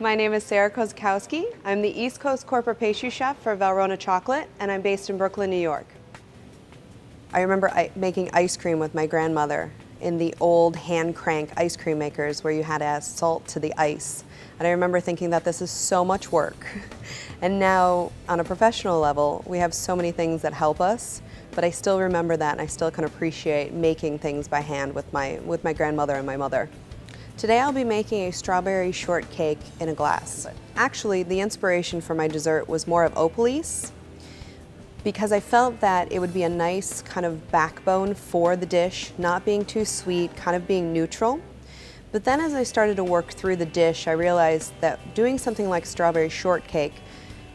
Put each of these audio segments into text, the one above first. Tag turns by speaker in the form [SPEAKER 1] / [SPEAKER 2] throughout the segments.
[SPEAKER 1] My name is Sarah Kosikowski. I'm the East Coast Corporate Pastry Chef for Valrhona Chocolate, and I'm based in Brooklyn, New York. I remember making ice cream with my grandmother in the old hand crank ice cream makers where you had to add salt to the ice. And I remember thinking that this is so much work. And now, on a professional level, we have so many things that help us, but I still remember that and I still can appreciate making things by hand with my grandmother and my mother. Today I'll be making a strawberry shortcake in a glass. Actually, the inspiration for my dessert was more of Opolis, because I felt that it would be a nice kind of backbone for the dish, not being too sweet, kind of being neutral. But then as I started to work through the dish, I realized that doing something like strawberry shortcake,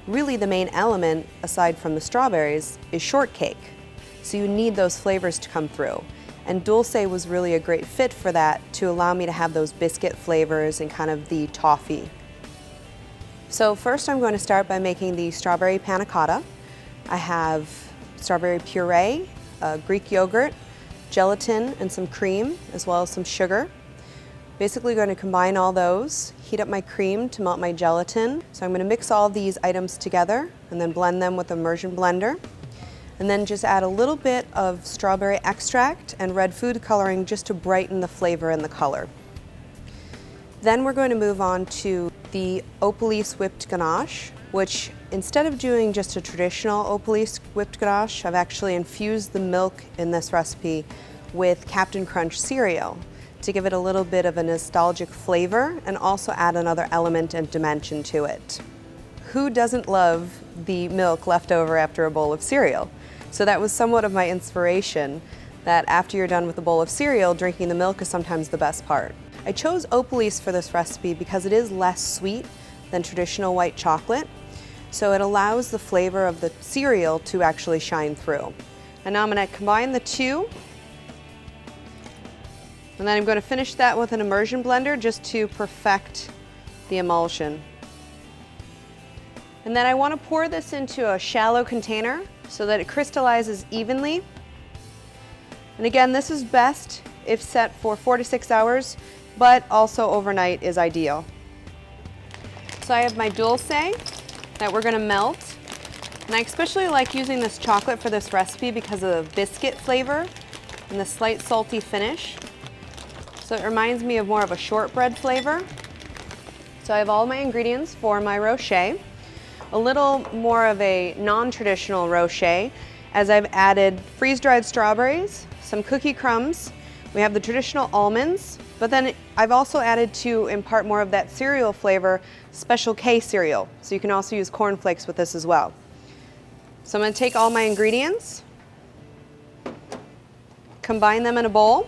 [SPEAKER 1] really the main element, aside from the strawberries, is shortcake. So you need those flavors to come through. And dulce was really a great fit for that, to allow me to have those biscuit flavors and kind of the toffee. So first I'm going to start by making the strawberry panna cotta. I have strawberry puree, Greek yogurt, gelatin, and some cream, as well as some sugar. Basically going to combine all those, heat up my cream to melt my gelatin. So I'm going to mix all these items together and then blend them with an immersion blender. And then just add a little bit of strawberry extract and red food coloring just to brighten the flavor and the color. Then we're going to move on to the Opolis whipped ganache, which instead of doing just a traditional Opolis whipped ganache, I've actually infused the milk in this recipe with Captain Crunch cereal to give it a little bit of a nostalgic flavor and also add another element and dimension to it. Who doesn't love the milk left over after a bowl of cereal? So that was somewhat of my inspiration, that after you're done with a bowl of cereal, drinking the milk is sometimes the best part. I chose Opolis for this recipe because it is less sweet than traditional white chocolate, so it allows the flavor of the cereal to actually shine through. And now I'm going to combine the two, and then I'm going to finish that with an immersion blender just to perfect the emulsion. And then I want to pour this into a shallow container so that it crystallizes evenly. And again, this is best if set for 4 to 6 hours, but also overnight is ideal. So I have my dulce that we're going to melt. And I especially like using this chocolate for this recipe because of the biscuit flavor and the slight salty finish. So it reminds me of more of a shortbread flavor. So I have all my ingredients for my rocher. A little more of a non-traditional rocher, as I've added freeze-dried strawberries, some cookie crumbs, we have the traditional almonds, but then I've also added, to impart more of that cereal flavor, Special K cereal. So you can also use cornflakes with this as well. So I'm going to take all my ingredients, combine them in a bowl.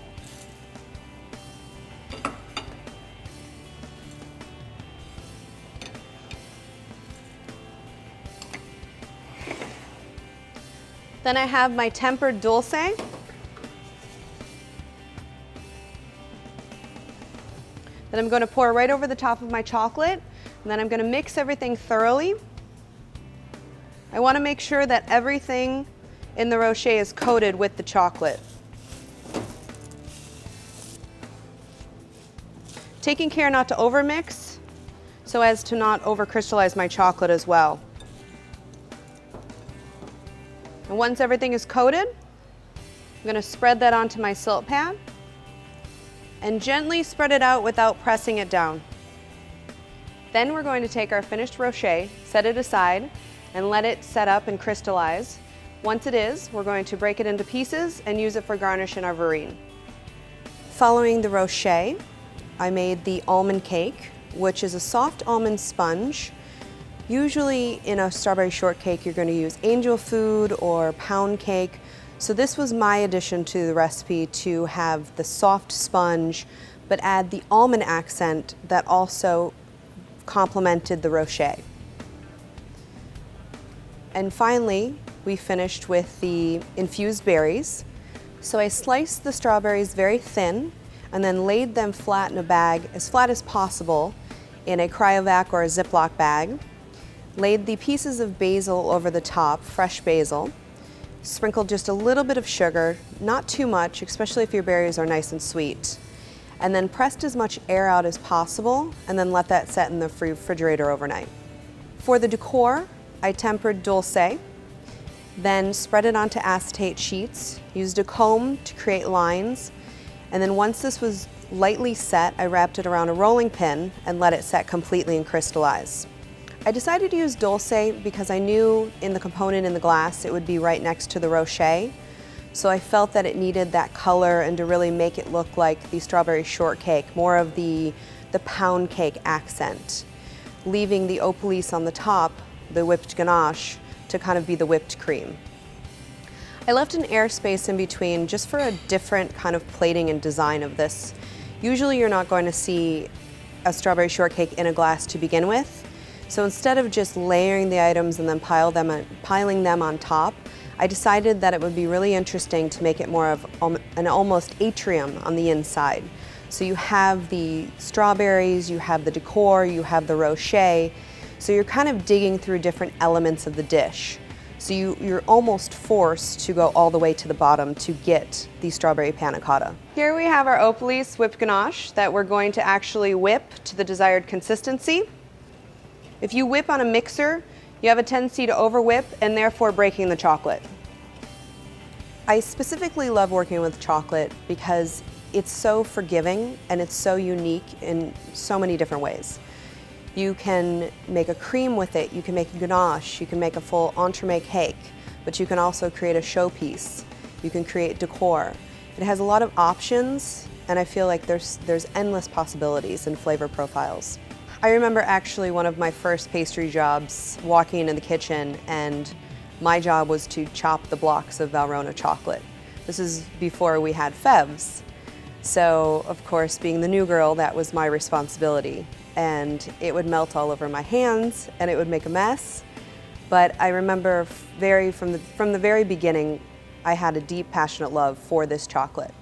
[SPEAKER 1] Then I have my tempered dulce. Then I'm going to pour right over the top of my chocolate, and then I'm going to mix everything thoroughly. I want to make sure that everything in the rocher is coated with the chocolate. Taking care not to overmix so as to not overcrystallize my chocolate as well. And once everything is coated, I'm going to spread that onto my silt pad and gently spread it out without pressing it down. Then we're going to take our finished rocher, set it aside, and let it set up and crystallize. Once it is, we're going to break it into pieces and use it for garnish in our verrine. Following the rocher, I made the almond cake, which is a soft almond sponge. Usually in a strawberry shortcake, you're going to use angel food or pound cake. So this was my addition to the recipe, to have the soft sponge, but add the almond accent that also complemented the rocher. And finally, we finished with the infused berries. So I sliced the strawberries very thin and then laid them flat in a bag, as flat as possible, in a cryovac or a Ziploc bag. Laid the pieces of basil over the top, fresh basil. Sprinkled just a little bit of sugar, not too much, especially if your berries are nice and sweet. and then pressed as much air out as possible, and then let that set in the refrigerator overnight. For the decor, I tempered dulce, then spread it onto acetate sheets, used a comb to create lines, and then once this was lightly set, I wrapped it around a rolling pin and let it set completely and crystallize. I decided to use dulce because I knew in the component in the glass it would be right next to the rocher, so I felt that it needed that color and to really make it look like the strawberry shortcake, more of the pound cake accent, leaving the opolis on the top, the whipped ganache, to kind of be the whipped cream. I left an airspace in between just for a different kind of plating and design of this. Usually you're not going to see a strawberry shortcake in a glass to begin with, so instead of just layering the items and then piling them on top, I decided that it would be really interesting to make it more of an almost atrium on the inside. So you have the strawberries, you have the decor, you have the rocher, so you're kind of digging through different elements of the dish. So you're almost forced to go all the way to the bottom to get the strawberry panna cotta. Here we have our opolis whipped ganache that we're going to actually whip to the desired consistency. If you whip on a mixer, you have a tendency to over whip and therefore breaking the chocolate. I specifically love working with chocolate because it's so forgiving and it's so unique in so many different ways. You can make a cream with it, you can make a ganache, you can make a full entremet cake, but you can also create a showpiece. You can create decor. It has a lot of options, and I feel like there's endless possibilities and flavor profiles. I remember actually one of my first pastry jobs walking into the kitchen, and my job was to chop the blocks of Valrhona chocolate. This is before we had FEVs. So, of course, being the new girl, that was my responsibility. And it would melt all over my hands and it would make a mess. But I remember from the very beginning, I had a deep, passionate love for this chocolate.